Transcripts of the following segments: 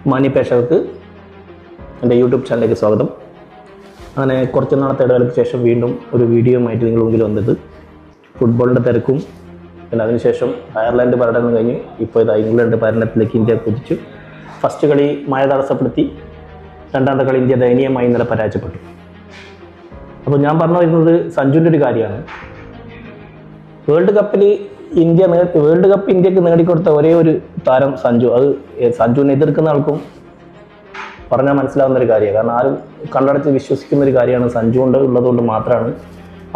മാന്യപ്രേക്ഷകർക്ക് എൻ്റെ യൂട്യൂബ് ചാനലിലേക്ക് സ്വാഗതം. അങ്ങനെ കുറച്ച് നാളത്തെ ഇടവേളയ്ക്ക് ശേഷം വീണ്ടും ഒരു വീഡിയോയുമായിട്ട് നിങ്ങൾ മുമ്പിൽ വന്നത് ഫുട്ബോളിൻ്റെ തിരക്കും പിന്നെ അതിനുശേഷം അയർലൻഡ് പര്യടനം കഴിഞ്ഞ് ഇപ്പോൾ ഇതാ ഇംഗ്ലണ്ട് പര്യടനത്തിലേക്ക് ഇന്ത്യ കുതിച്ചു. ഫസ്റ്റ് കളി മഴ തടസ്സപ്പെടുത്തി, രണ്ടാമത്തെ കളി ഇന്ത്യ ദയനീയമായി ഇന്നലെ പരാജയപ്പെട്ടു. അപ്പോൾ ഞാൻ പറഞ്ഞു വരുന്നത് സഞ്ജുവിൻ്റെ ഒരു കാര്യമാണ്. വേൾഡ് കപ്പ് ഇന്ത്യക്ക് നേടിക്കൊടുത്ത ഒരേ ഒരു താരം സഞ്ജു. അത് സഞ്ജുവിനെ എതിർക്കുന്ന ആൾക്കും പറഞ്ഞാൽ മനസ്സിലാവുന്ന ഒരു കാര്യമാണ്. കാരണം ആരും കണ്ടടച്ച് വിശ്വസിക്കുന്ന ഒരു കാര്യമാണ് സഞ്ജു കൊണ്ട് ഉള്ളതുകൊണ്ട് മാത്രമാണ്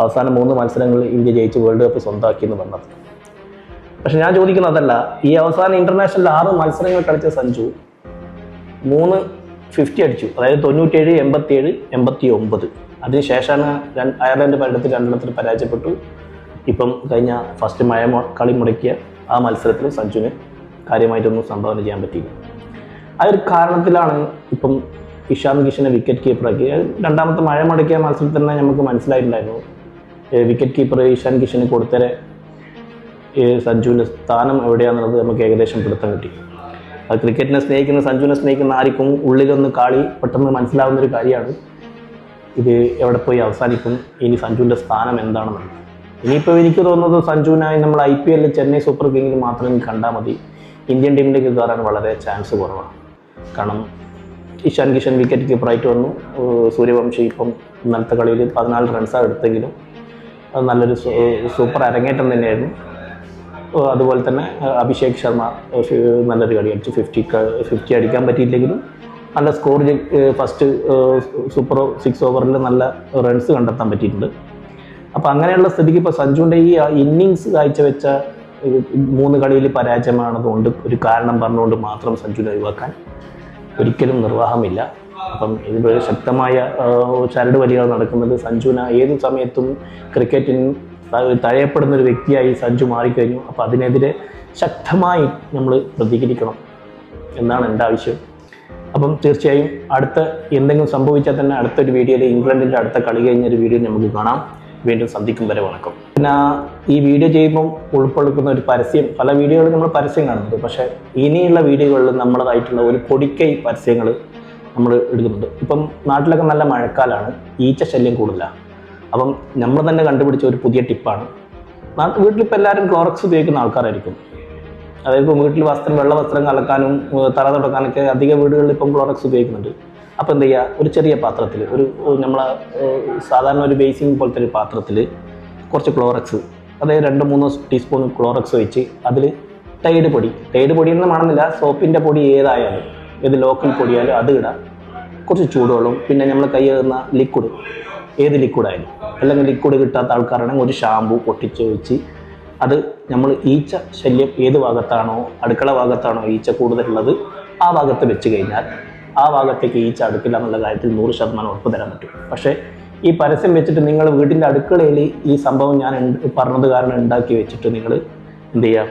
അവസാനം 3 മത്സരങ്ങളിൽ ഇന്ത്യ ജയിച്ച് വേൾഡ് കപ്പ് സ്വന്തമാക്കിയെന്ന് പറഞ്ഞത്. പക്ഷെ ഞാൻ ചോദിക്കുന്നത് അതല്ല. ഈ അവസാനം ഇന്റർനാഷണൽ 6 മത്സരങ്ങൾ കളിച്ച സഞ്ജു 3 50 അടിച്ചു. അതായത് 97, 87, 89. അതിനുശേഷമാണ് അയർലൻഡ് പര്യടനത്തിൽ 2 പരാജയപ്പെട്ടു. ഇപ്പം കഴിഞ്ഞ ഫസ്റ്റ് കളി മുടക്കിയ ആ മത്സരത്തിൽ സഞ്ജുവിന് കാര്യമായിട്ടൊന്നും സംഭാവന ചെയ്യാൻ പറ്റിയില്ല. ആ ഒരു കാരണത്തിലാണ് ഇപ്പം ഇഷാന്ത് കിഷനെ വിക്കറ്റ് കീപ്പറാക്കി. രണ്ടാമത്തെ മഴ മുടക്കിയ മത്സരത്തിൽ തന്നെ നമുക്ക് മനസ്സിലായിട്ടുണ്ടായിരുന്നു വിക്കറ്റ് കീപ്പർ ഇഷാന്ത് കിഷന് കൊടുത്തരെ സഞ്ജുവിൻ്റെ സ്ഥാനം എവിടെയാണെന്നുള്ളത് നമുക്ക് ഏകദേശം പിടുത്തം കിട്ടി. അത് ക്രിക്കറ്റിനെ സ്നേഹിക്കുന്ന സഞ്ജുവിനെ സ്നേഹിക്കുന്ന ആർക്കും ഉള്ളിലൊന്ന് കാളി പെട്ടെന്ന് മനസ്സിലാവുന്നൊരു കാര്യമാണ്. ഇത് എവിടെ പോയി അവസാനിക്കും, ഇനി സഞ്ജുവിൻ്റെ സ്ഥാനം എന്താണെന്നുള്ളത്. ഇനിയിപ്പോൾ എനിക്ക് തോന്നുന്നത് സഞ്ജുവിനായി നമ്മൾ IPL ചെന്നൈ സൂപ്പർ കിങ്ങിൽ മാത്രം കണ്ടാൽ മതി. ഇന്ത്യൻ ടീമിലേക്ക് കയറാൻ വളരെ ചാൻസ് കുറവാണ്. കാരണം ഇഷാൻ കിഷൻ വിക്കറ്റ് കീപ്പറായിട്ട് വന്നു. സൂര്യവംശി ഇപ്പം ഇന്നലത്തെ കളിയിൽ 14 റൺസാണ് എടുത്തെങ്കിലും അത് നല്ലൊരു സൂപ്പർ അരങ്ങേറ്റം തന്നെയായിരുന്നു. അതുപോലെ തന്നെ അഭിഷേക് ശർമ്മ നല്ലൊരു കളി അടിച്ചു. 50 അടിക്കാൻ പറ്റിയില്ലെങ്കിലും നല്ല സ്കോർ. ഫസ്റ്റ് സൂപ്പർ 6 ഓവറിൽ നല്ല റൺസ് കണ്ടെത്താൻ പറ്റിയിട്ടുണ്ട്. അപ്പോൾ അങ്ങനെയുള്ള സ്ഥിതിക്ക് ഇപ്പോൾ സഞ്ജുവിൻ്റെ ഈ ഇന്നിങ്സ് കാഴ്ചവെച്ച 3 കളിയിൽ പരാജയമാണതുകൊണ്ട് ഒരു കാരണം പറഞ്ഞുകൊണ്ട് മാത്രം സഞ്ജുവിനെ ഒഴിവാക്കാൻ ഒരിക്കലും നിർവാഹമില്ല. അപ്പം ഇതിൽ ശക്തമായ ചരട് വലികൾ നടക്കുന്നത് സഞ്ജുവിന് ഏത് സമയത്തും ക്രിക്കറ്റിന് തഴയപ്പെടുന്ന ഒരു വ്യക്തിയായി സഞ്ജു മാറിക്കഴിഞ്ഞു. അപ്പോൾ അതിനെതിരെ ശക്തമായി നമ്മൾ പ്രതികരിക്കണം എന്നാണ് എൻ്റെ ആവശ്യം. അപ്പം തീർച്ചയായും അടുത്ത എന്തെങ്കിലും സംഭവിച്ചാൽ തന്നെ അടുത്തൊരു വീഡിയോയിൽ ഇംഗ്ലണ്ടിൻ്റെ അടുത്ത കളി കഴിഞ്ഞൊരു വീഡിയോ നമുക്ക് കാണാം. വീണ്ടും സന്ധിക്കും വരെ വണക്കം. പിന്നെ ഈ വീഡിയോ ചെയ്യുമ്പം ഉൾക്കൊള്ളിക്കുന്ന ഒരു പരസ്യം, പല വീഡിയോകളിൽ നമ്മൾ പരസ്യം കാണുന്നുണ്ട്. പക്ഷേ ഇനിയുള്ള വീഡിയോകളിൽ നമ്മളതായിട്ടുള്ള ഒരു പൊടിക്കൈ പരസ്യങ്ങൾ നമ്മൾ എടുക്കുന്നുണ്ട്. ഇപ്പം നാട്ടിലൊക്കെ നല്ല മഴക്കാലമാണ്, ഈച്ച ശല്യം കൂടുതലാണ്. അപ്പം നമ്മൾ തന്നെ കണ്ടുപിടിച്ച ഒരു പുതിയ ടിപ്പാണ്. വീട്ടിലിപ്പോൾ എല്ലാവരും ക്ലോറക്സ് ഉപയോഗിക്കുന്ന ആൾക്കാരായിരിക്കും. അതായത് വീട്ടിൽ വെള്ള വസ്ത്രം കലക്കാനും തറ തുടക്കാനൊക്കെ അധിക വീടുകളിൽ ഇപ്പം ക്ലോറക്സ് ഉപയോഗിക്കുന്നുണ്ട്. അപ്പോൾ എന്ത് ചെയ്യുക, ഒരു ചെറിയ പാത്രത്തിൽ നമ്മളെ സാധാരണ ഒരു ബേസിൻ പോലത്തെ ഒരു പാത്രത്തിൽ കുറച്ച് ക്ലോറക്സ്, അതായത് 2-3 ടീസ്പൂൺ ക്ലോറക്സ് വെച്ച് അതിൽ തൈഡ് പൊടി എന്ന് കാണുന്നില്ല, സോപ്പിൻ്റെ പൊടി ഏതായാലും, ഏത് ലോക്കൽ പൊടിയായാലും അത് ഇടാം. കുറച്ച് ചൂടുവെള്ളം, പിന്നെ നമ്മൾ കൈ കഴുകുന്ന ലിക്വിഡ്, ഏത് ലിക്വിഡായാലും, അല്ലെങ്കിൽ ലിക്വിഡ് കിട്ടാത്ത ആൾക്കാരാണെങ്കിൽ ഒരു ഷാമ്പു പൊട്ടിച്ച് വെച്ച് അത് നമ്മൾ ഈച്ച ശല്യം ഏത് ഭാഗത്താണോ, അടുക്കള ഭാഗത്താണോ ഈച്ച കൂടുതലുള്ളത് ആ ഭാഗത്ത് വെച്ച് കഴിഞ്ഞാൽ ആ ഭാഗത്തേക്ക് ഈച്ച അടുക്കില്ല എന്നുള്ള കാര്യത്തിൽ 100% ഉറപ്പ് തരാൻ പറ്റും. പക്ഷേ ഈ പരസ്യം വെച്ചിട്ട് നിങ്ങൾ വീടിൻ്റെ അടുക്കളയിൽ ഈ സംഭവം ഞാൻ പറഞ്ഞത് കാരണം ഉണ്ടാക്കി വെച്ചിട്ട് നിങ്ങൾ എന്ത് ചെയ്യുക,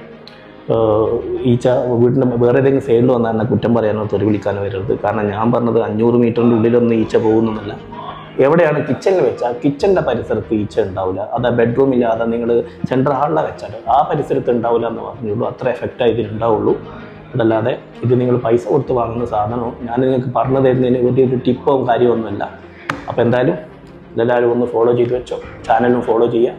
ഈച്ച വീടിൻ്റെ വേറെ ഏതെങ്കിലും സൈഡിൽ വന്നാൽ എന്നെ കുറ്റം പറയാനോ തെറി വിളിക്കാനോ വരരുത്. കാരണം ഞാൻ പറഞ്ഞത് 500 മീറ്ററിൻ്റെ ഉള്ളിലൊന്നും ഈച്ച പോകുന്നതല്ല. എവിടെയാണ് കിച്ചണിൽ വെച്ചാൽ കിച്ചണിൻ്റെ പരിസരത്ത് ഈച്ച ഉണ്ടാവില്ല. അത് ബെഡ്റൂമില്ല, അത് നിങ്ങൾ സെൻട്രൽ ഹാളിലാണ് വെച്ചാൽ ആ പരിസരത്ത് ഉണ്ടാവില്ല എന്ന് പറഞ്ഞുള്ളൂ. അത്ര എഫക്റ്റായി ഇതിലുണ്ടാവുള്ളൂ. അതല്ലാതെ ഇത് നിങ്ങൾ പൈസ കൊടുത്ത് വാങ്ങുന്ന സാധനവും ഞാൻ നിങ്ങൾക്ക് പറഞ്ഞു തരുന്നതിന് ഒരു ടിപ്പോ കാര്യമൊന്നുമില്ല. അപ്പോൾ എന്തായാലും ഇതെല്ലാവരും ഒന്ന് ഫോളോ ചെയ്ത് വെച്ചോ. ചാനലും ഫോളോ ചെയ്യുക.